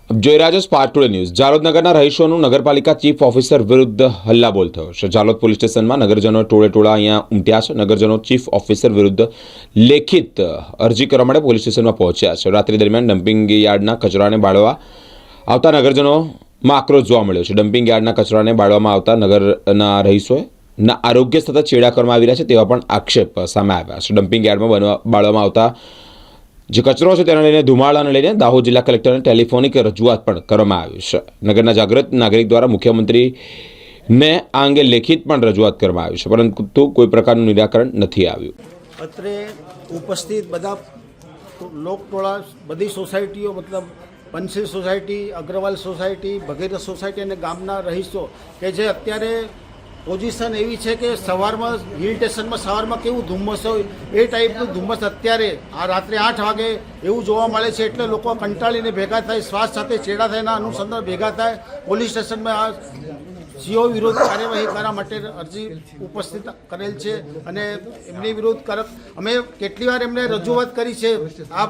જોઈ રહ્યા છો સ્પાર્ક ટુડે ન્યૂઝ। જાલોદ નગરના રહીશોનું નગરપાલિકા ચીફ ઓફિસર વિરુદ્ધ હલ્લાબોલ થયો છે। જાલોદ પોલીસ સ્ટેશનમાં નગરજનો ટોળે અહીંયા ઉમટ્યા છે। નગરજનો ચીફ ઓફિસર વિરુદ્ધ લેખિત અરજી કરવા માટે પોલીસ સ્ટેશનમાં પહોંચ્યા છે। રાત્રિ દરમિયાન ડમ્પિંગ યાર્ડના કચરાને બાળવા આવતા નગરજનોમાં આક્રોશ જોવા મળ્યો છે। ડમ્પિંગ યાર્ડના કચરાને બાળવામાં આવતા નગરના રહીશોએ આરોગ્ય સતત છેડા કરવામાં આવી રહ્યા છે તેવા પણ આક્ષેપ સામે આવ્યા છે। ડમ્પિંગ યાર્ડમાં બાળવામાં આવતા જે કચરો છે તેને લઈને ધુમાડાને લઈને દાહોદ જિલ્લા કલેક્ટરને ટેલિફોનિક રજૂઆત પણ કરવામાં આવી છે। નગરના જાગૃત નાગરિક દ્વારા મુખ્યમંત્રીને આ અંગે લેખિત પણ રજૂઆત કરવામાં આવી છે, પરંતુ કોઈ પ્રકારનું નિરાકરણ નથી આવ્યું। અત્રે ઉપસ્થિત બધા લોકટોળા, બધી સોસાયટીઓ, મતલબ પંચશીલ સોસાયટી, અગ્રવાલ સોસાયટી, ભગીરથ સોસાયટી અને ગામના રહીશો કે જે અત્યારે પોઝિશન એવી છે કે સવારમાં હિલ સ્ટેશનમાં સવારમાં કેવું ધુમ્મસ હોય એ ટાઈપનું ધુમ્મસ અત્યારે આ રાત્રે 8 વાગે એવું જોવા મળે છે। એટલે લોકો કંટાળીને ભેગા થાય, શ્વાસ સાથે ચેડા થાય, એના અનુસંધાન ભેગા થાય, પોલીસ સ્ટેશનમાં આ સીઓ વિરુદ્ધ કાર્યવાહી કરવા માટે અરજી ઉપસ્થિત કરેલ છે અને એમની વિરુદ્ધ અમે કેટલી વાર એમને રજૂઆત કરી છે આ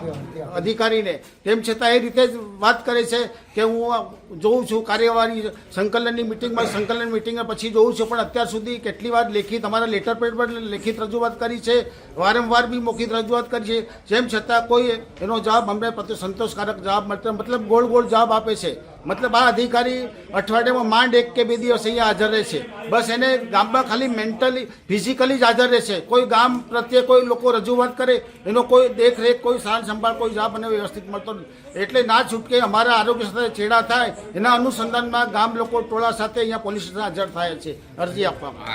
અધિકારીને, તેમ છતાં એ રીતે જ વાત કરે છે કે હું જોઉં છું કાર્યવાહી સંકલનની મિટિંગ પછી જોઉં છું, પણ અત્યાર સુધી કેટલી વાર લેખિત અમારા લેટર પેડ પર લેખિત રજૂઆત કરી છે, વારંવાર બી મૌખિક રજૂઆત કરી છે, જેમ છતાં કોઈ એનો જવાબ અમને સંતોષકારક જવાબ મળતો, મતલબ ગોળ જવાબ આપે છે। મતલબ આ અધિકારી અઠવાડિયામાં માંડ 1 કે 2 દિવસ અહીંયા હાજર રહે છે, બસ એને ગામમાં ખાલી મેન્ટલી ફિઝિકલી જ હાજર રહે છે। કોઈ ગામ પ્રત્યે કોઈ લોકો રજૂઆત કરે એનો કોઈ દેખરેખ, કોઈ સાર સંભાળ, કોઈ જવાબ અને વ્યવસ્થિત મળતો નથી। એટલે ના છૂટકે અમારા આરોગ્ય સાથે છેડા થાય એના અનુસંધાનમાં ગામ લોકો ટોળા સાથે અહીંયા પોલીસ સ્ટેશન હાજર થાય છે અરજી આપવામાં।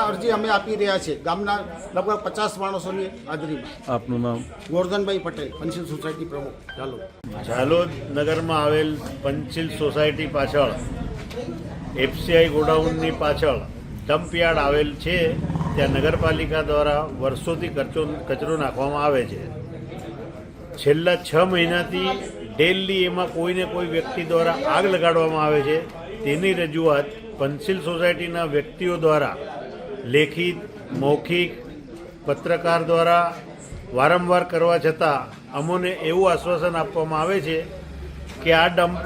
અરજી અમે આપી રહ્યા છીએ ગામના લગભગ 50 માણસોની હાજરીમાં। આપનું નામ? ગોરધનભાઈ પટેલ, પંચશીલ સોસાયટી પ્રમુખ, જાલોદ। જાલોદ નગરમાં આવેલ પંચશીલ સોસાયટી પાછળ એફસીઆઈ ગોડાઉનની પાછળ ડમ્પ યાર્ડ આવેલ છે। ત્યાં નગરપાલિકા દ્વારા વર્ષોથી કચરો નાખવામાં આવે છે। છેલ્લા 6 મહિનાથી ડેલી એમાં કોઈને કોઈ વ્યક્તિ દ્વારા આગ લગાડવામાં આવે છે। તેની રજૂઆત પંચશીલ સોસાયટીના વ્યક્તિઓ દ્વારા લેખિત, મૌખિક, પત્રકાર દ્વારા વારંવાર કરવા છતાં અમોને એવું આશ્વાસન આપવામાં આવે છે કે આ ડમ્પ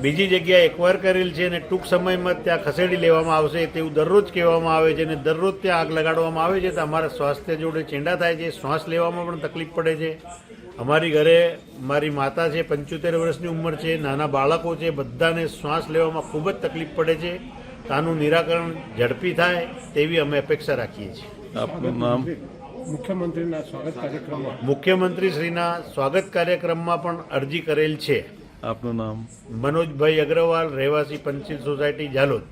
બીજી જગ્યાએ એક્વાયર કરેલ છે અને ટૂંક સમયમાં ત્યાં ખસેડી લેવામાં આવશે તેવું દરરોજ કહેવામાં આવે છે અને દરરોજ ત્યાં આગ લગાડવામાં આવે છે તો અમારા સ્વાસ્થ્ય જોડે ચેંડા થાય છે, શ્વાસ લેવામાં પણ તકલીફ પડે છે। અમારી ઘરે મારી માતા છે, 75 વર્ષની ઉંમર છે, નાના બાળકો છે, બધાને શ્વાસ લેવામાં ખૂબ જ તકલીફ પડે છે। આનું નિરાકરણ ઝડપી થાય તેવી અમે અપેક્ષા રાખીએ છીએ। આપનું નામ? મુખ્યમંત્રીશ્રીના સ્વાગત કાર્યક્રમમાં પણ અરજી કરેલ છે। આપનું નામ? મનોજભાઈ અગ્રવાલ, રહેવાસી પંચશીલ સોસાયટી, જાલોદ।